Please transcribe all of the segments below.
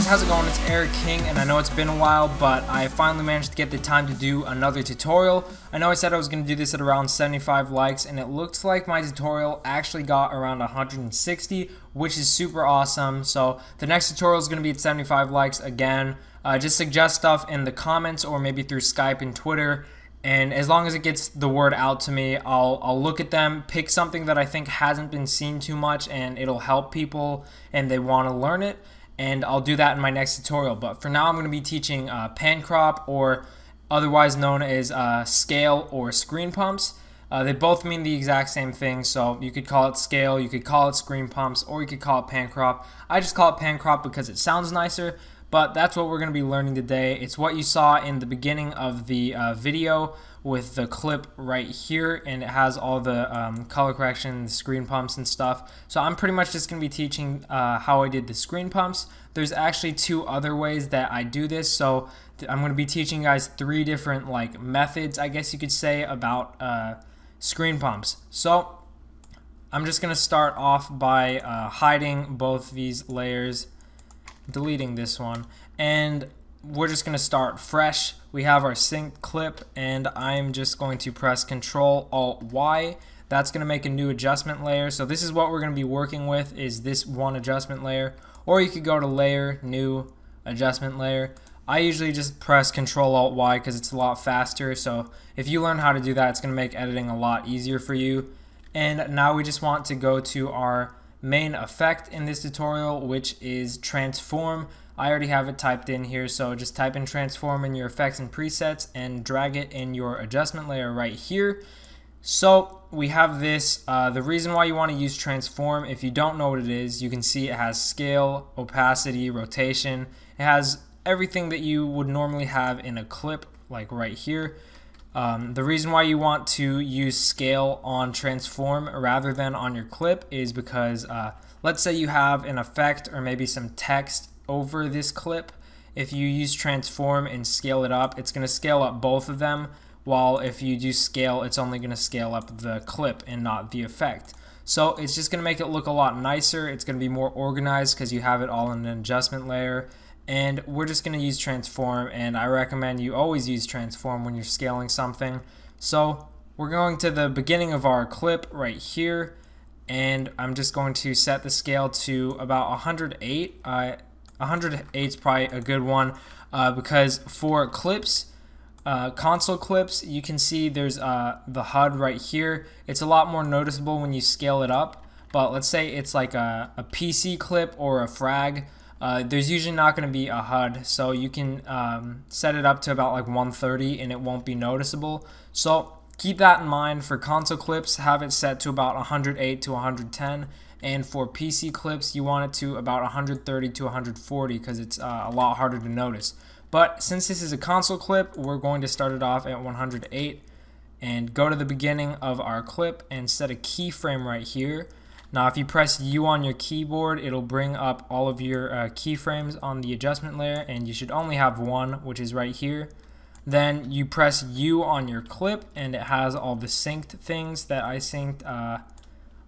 guys, how's it going? It's Eric King, and I know it's been a while, but I finally managed to get the time to do another tutorial. I know I said I was going to do this at around 75 likes, and it looks like my tutorial actually got around 160, which is super awesome. So the next tutorial is going to be at 75 likes again. Just suggest stuff in the comments or maybe through Skype and Twitter. And as long as it gets the word out to me, I'll look at them, pick something that I think hasn't been seen too much and it'll help people and they want to learn it, and I'll do that in my next tutorial. But for now, I'm going to be teaching pan crop, or otherwise known as scale or screen pumps. They both mean the exact same thing, so you could call it scale, you could call it screen pumps, or you could call it pan crop. I just call it pan crop because it sounds nicer. But that's what we're going to be learning today. It's what you saw in the beginning of the video with the clip right here, and it has all the color correction, the screen pumps and stuff. So I'm pretty much just going to be teaching how I did the screen pumps. There's actually two other ways that I do this, so I'm going to be teaching you guys three different methods, I guess you could say, about screen pumps. So I'm just going to start off by hiding both these layers, deleting this one, and we're just going to start fresh. We have our synced clip, and I'm just going to press Control Alt Y. That's going to make a new adjustment layer. So this is what we're going to be working with, is this one adjustment layer, or you could go to Layer, New, Adjustment Layer. I usually just press Control Alt Y because it's a lot faster. So if you learn how to do that, it's going to make editing a lot easier for you. And now we just want to go to our main effect in this tutorial, which is transform. I already have it typed in here, so just type in transform in your effects and presets and drag it in your adjustment layer right here. So we have this. The reason why you want to use transform, if you don't know what it is, you can see it has scale, opacity, rotation. It has everything that you would normally have in a clip, like right here. The reason why you want to use scale on transform rather than on your clip is because let's say you have an effect or maybe some text over this clip. If you use transform and scale it up, it's going to scale up both of them, while if you do scale, it's only going to scale up the clip and not the effect. So it's just going to make it look a lot nicer. It's going to be more organized because you have it all in an adjustment layer. And we're just going to use transform, and I recommend you always use transform when you're scaling something. So we're going to the beginning of our clip right here, and I'm just going to set the scale to about 108. 108 is probably a good one because for clips, console clips, you can see there's the HUD right here. It's a lot more noticeable when you scale it up, but let's say it's like a PC clip or a frag. There's usually not going to be a HUD, so you can set it up to about 130 and it won't be noticeable. So keep that in mind. For console clips, have it set to about 108 to 110, and for PC clips, you want it to about 130 to 140 because it's a lot harder to notice. But since this is a console clip, we're going to start it off at 108 and go to the beginning of our clip and set a keyframe right here. Now if you press U on your keyboard, it'll bring up all of your keyframes on the adjustment layer, and you should only have one, which is right here. Then you press U on your clip, and it has all the synced things that I synced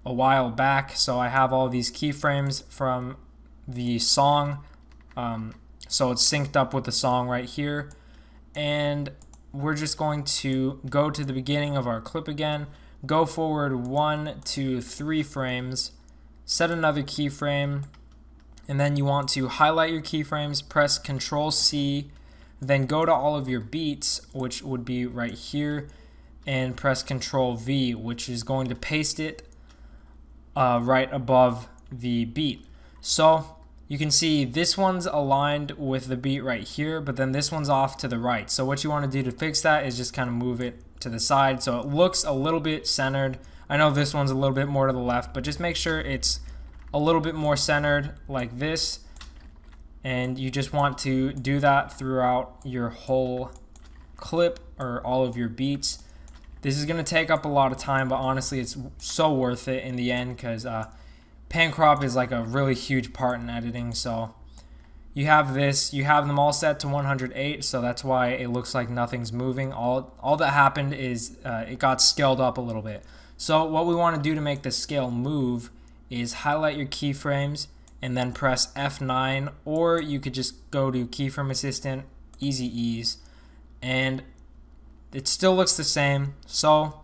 a while back. So I have all these keyframes from the song, so it's synced up with the song right here. And we're just going to go to the beginning of our clip again, go forward 1 to 3 frames, set another keyframe, and then you want to highlight your keyframes, press Control C, then go to all of your beats, which would be right here, and press Control V, which is going to paste it right above the beat. So you can see this one's aligned with the beat right here, but then this one's off to the right. So what you want to do to fix that is just kind of move it to the side so it looks a little bit centered. I know this one's a little bit more to the left, but just make sure it's a little bit more centered like this. And you just want to do that throughout your whole clip or all of your beats. This is going to take up a lot of time, but honestly it's so worth it in the end because pan crop is like a really huge part in editing. So you have them all set to 108, so that's why it looks like nothing's moving. All that happened is it got scaled up a little bit. So what we want to do to make the scale move is highlight your keyframes, and then press F9, or you could just go to Keyframe Assistant, Easy Ease, and it still looks the same. So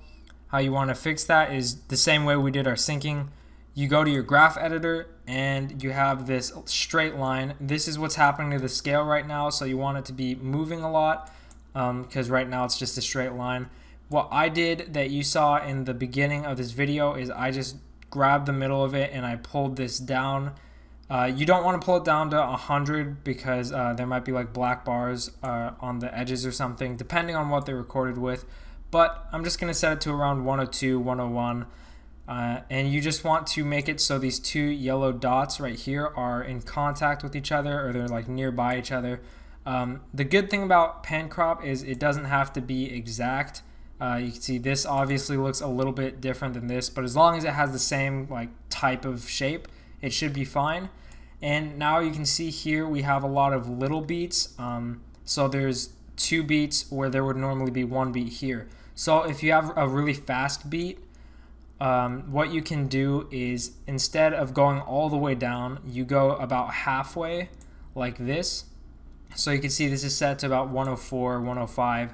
how you want to fix that is the same way we did our syncing. You go to your graph editor and you have this straight line. This is what's happening to the scale right now, so you want it to be moving a lot, because right now it's just a straight line. What I did that you saw in the beginning of this video is I just grabbed the middle of it and I pulled this down. You don't want to pull it down to 100 because there might be like black bars on the edges or something, depending on what they recorded with. But I'm just going to set it to around 102, 101. And you just want to make it so these two yellow dots right here are in contact with each other, or they're like nearby each other. The good thing about pan crop is it doesn't have to be exact. You can see this obviously looks a little bit different than this, but as long as it has the same like type of shape, it should be fine. And now you can see here we have a lot of little beats. So there's 2 beats where there would normally be 1 beat here. So if you have a really fast beat, what you can do is, instead of going all the way down, you go about halfway like this. So you can see this is set to about 104, 105,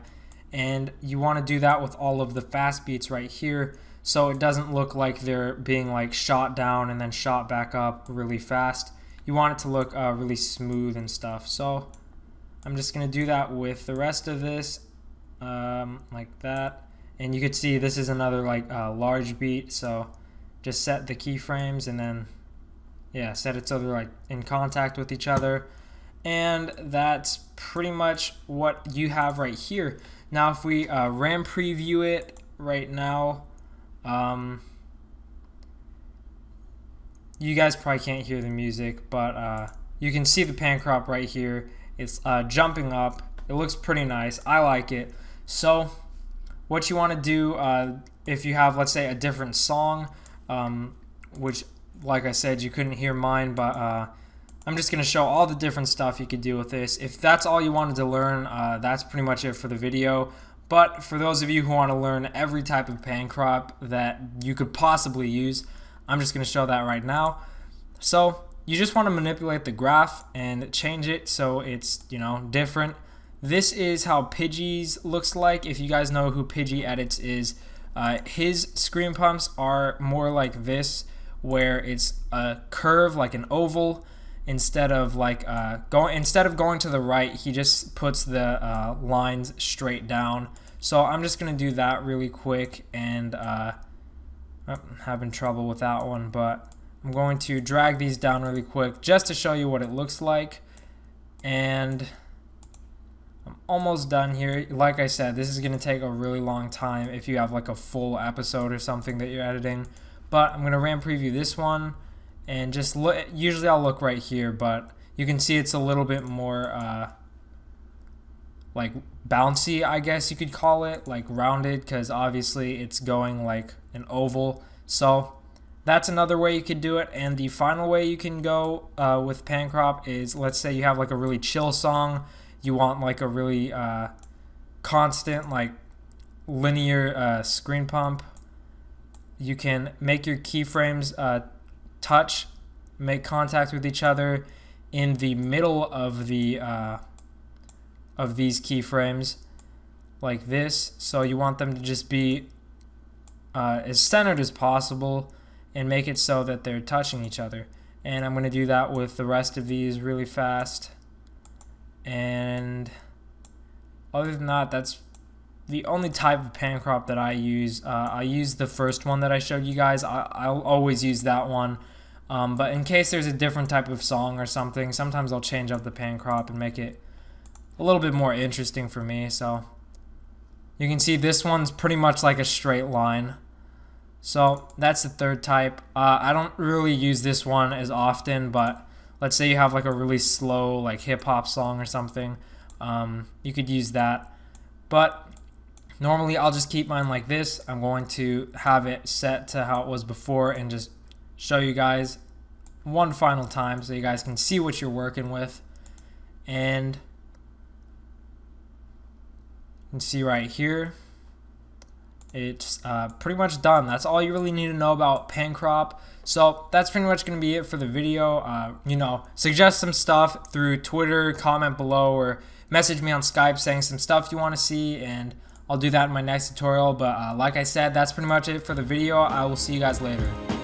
and you want to do that with all of the fast beats right here, so it doesn't look like they're being like shot down and then shot back up really fast. You want it to look really smooth and stuff. So I'm just going to do that with the rest of this, like that. And you could see this is another like large beat, so just set the keyframes and then set it so they're like in contact with each other. And that's pretty much what you have right here. Now if we RAM preview it right now, you guys probably can't hear the music, but you can see the pan crop right here. It's jumping up. It looks pretty nice. I like it. So what you want to do, if you have, let's say, a different song, which, like I said, you couldn't hear mine, but I'm just going to show all the different stuff you could do with this. If that's all you wanted to learn, that's pretty much it for the video. But for those of you who want to learn every type of pan crop that you could possibly use, I'm just going to show that right now. So you just want to manipulate the graph and change it so it's, different. This is how Pidgey's looks like. If you guys know who Pidgey Edits is, his screen pumps are more like this, where it's a curve, like an oval. Instead of going to the right, he just puts the lines straight down. So I'm just gonna do that really quick, and I'm having trouble with that one, but I'm going to drag these down really quick just to show you what it looks like. And I'm almost done here. Like I said, this is gonna take a really long time if you have like a full episode or something that you're editing. But I'm gonna RAM preview this one. And just look, usually I'll look right here, but you can see it's a little bit more like bouncy, I guess you could call it, like rounded, because obviously it's going like an oval. So that's another way you could do it. And the final way you can go with pan crop is, let's say you have like a really chill song, you want like a really constant, like linear screen pump. You can make your keyframes make contact with each other in the middle of the of these keyframes, like this. So you want them to just be as centered as possible and make it so that they're touching each other. And I'm going to do that with the rest of these really fast. And other than that, that's the only type of pan crop that I use. I use the first one that I showed you guys. I'll always use that one. But in case there's a different type of song or something, sometimes I'll change up the pan crop and make it a little bit more interesting for me. So you can see this one's pretty much like a straight line. So that's the third type. I don't really use this one as often, but let's say you have like a really slow like hip hop song or something, you could use that. But normally I'll just keep mine like this. I'm going to have it set to how it was before and just show you guys one final time so you guys can see what you're working with. And you can see right here it's pretty much done. That's all you really need to know about pan crop. So that's pretty much going to be it for the video. You know, suggest some stuff through Twitter, comment below, or message me on Skype saying some stuff you want to see, and I'll do that in my next tutorial. But like I said, that's pretty much it for the video. I will see you guys later.